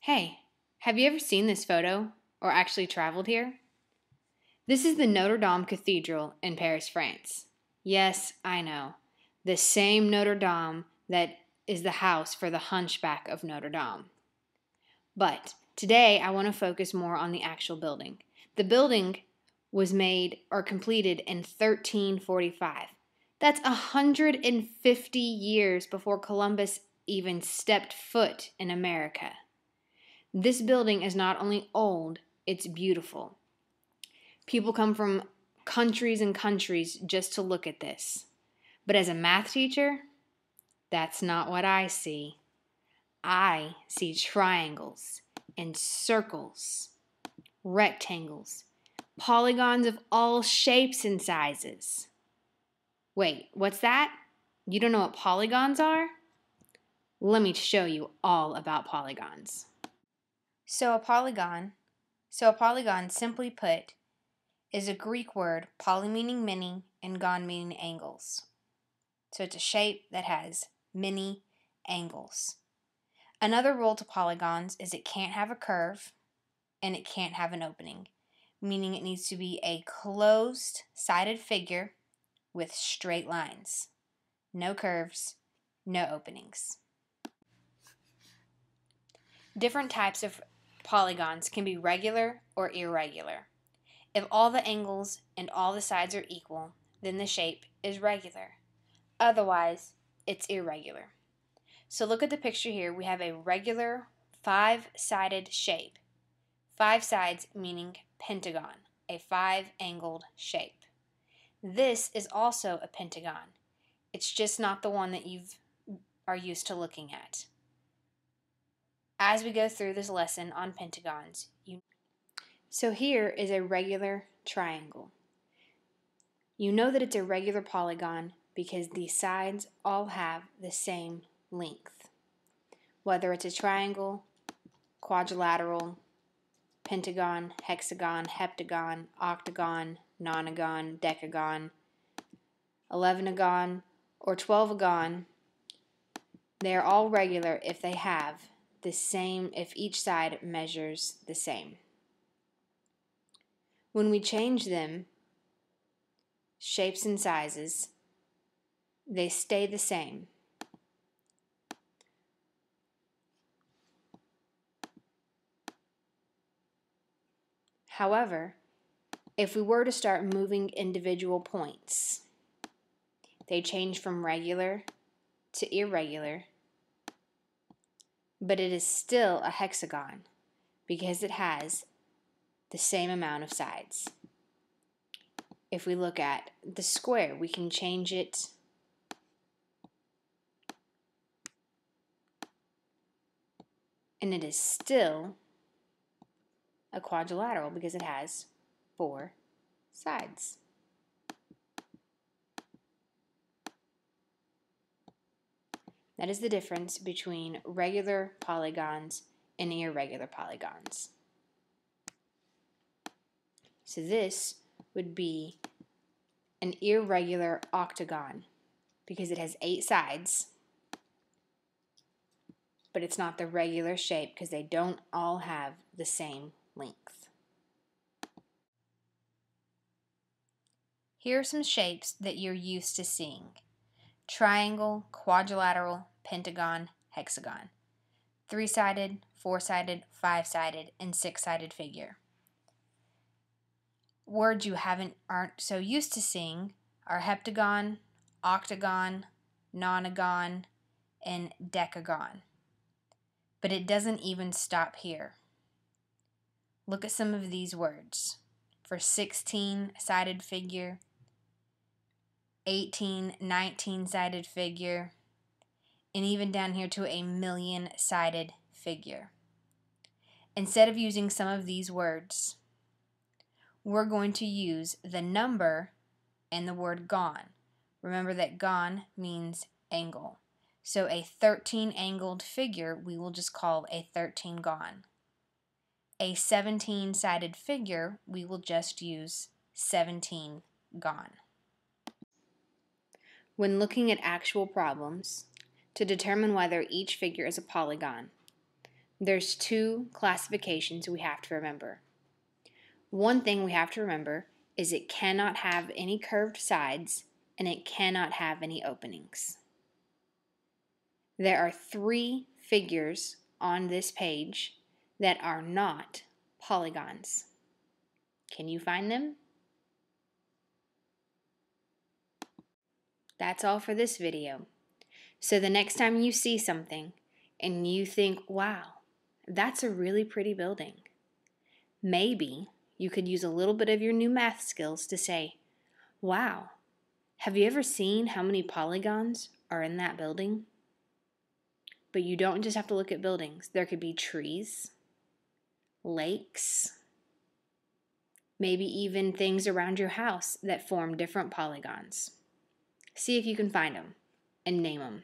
Hey, have you ever seen this photo or actually traveled here? This is the Notre Dame Cathedral in Paris, France. Yes, I know. The same Notre Dame that is the house for the Hunchback of Notre Dame. But today I want to focus more on the actual building. The building was made or completed in 1345. That's 150 years before Columbus even stepped foot in America. This building is not only old, it's beautiful. People come from countries and countries just to look at this. But as a math teacher, that's not what I see. I see triangles and circles, rectangles, polygons of all shapes and sizes. Wait, what's that? You don't know what polygons are? Let me show you all about polygons. So a polygon, simply put, is a Greek word, poly meaning many and gon meaning angles. So it's a shape that has many angles. Another rule to polygons is it can't have a curve and it can't have an opening, meaning it needs to be a closed-sided figure with straight lines. No curves, no openings. Different types of polygons can be regular or irregular. If all the angles and all the sides are equal, then the shape is regular. Otherwise, it's irregular. So look at the picture here. We have a regular 5-sided shape. 5 sides meaning pentagon, a 5-angled shape. This is also a pentagon. It's just not the one that you are used to looking at. As we go through this lesson on pentagons, so here is a regular triangle. You know that it's a regular polygon because the sides all have the same length. Whether it's a triangle, quadrilateral, pentagon, hexagon, heptagon, octagon, nonagon, decagon, 11agon, or 12agon, they are all regular if they have the same, if each side measures the same. When we change them, shapes and sizes, they stay the same. However, if we were to start moving individual points, they change from regular to irregular, but it is still a hexagon because it has the same amount of sides. If we look at the square, we can change it and it is still a quadrilateral because it has 4 sides. That is the difference between regular polygons and irregular polygons. So this would be an irregular octagon because it has 8 sides, but it's not the regular shape because they don't all have the same length. Here are some shapes that you're used to seeing: triangle, quadrilateral, pentagon, hexagon, 3-sided, 4-sided, 5-sided, and 6-sided figure. Words you aren't so used to seeing are heptagon, octagon, nonagon, and decagon. But it doesn't even stop here. Look at some of these words. For 16-sided figure, 18, 19-sided figure, and even down here to a million-sided figure. Instead of using some of these words, we're going to use the number and the word gon. Remember that gon means angle. So a 13-angled figure we will just call a 13gon. A 17-sided figure we will just use 17gon. When looking at actual problems, to determine whether each figure is a polygon, there's two classifications we have to remember. One thing we have to remember is it cannot have any curved sides and it cannot have any openings. There are 3 figures on this page that are not polygons. Can you find them? That's all for this video. So the next time you see something and you think, wow, that's a really pretty building, maybe you could use a little bit of your new math skills to say, wow, have you ever seen how many polygons are in that building? But you don't just have to look at buildings. There could be trees, lakes, maybe even things around your house that form different polygons. See if you can find them and name them.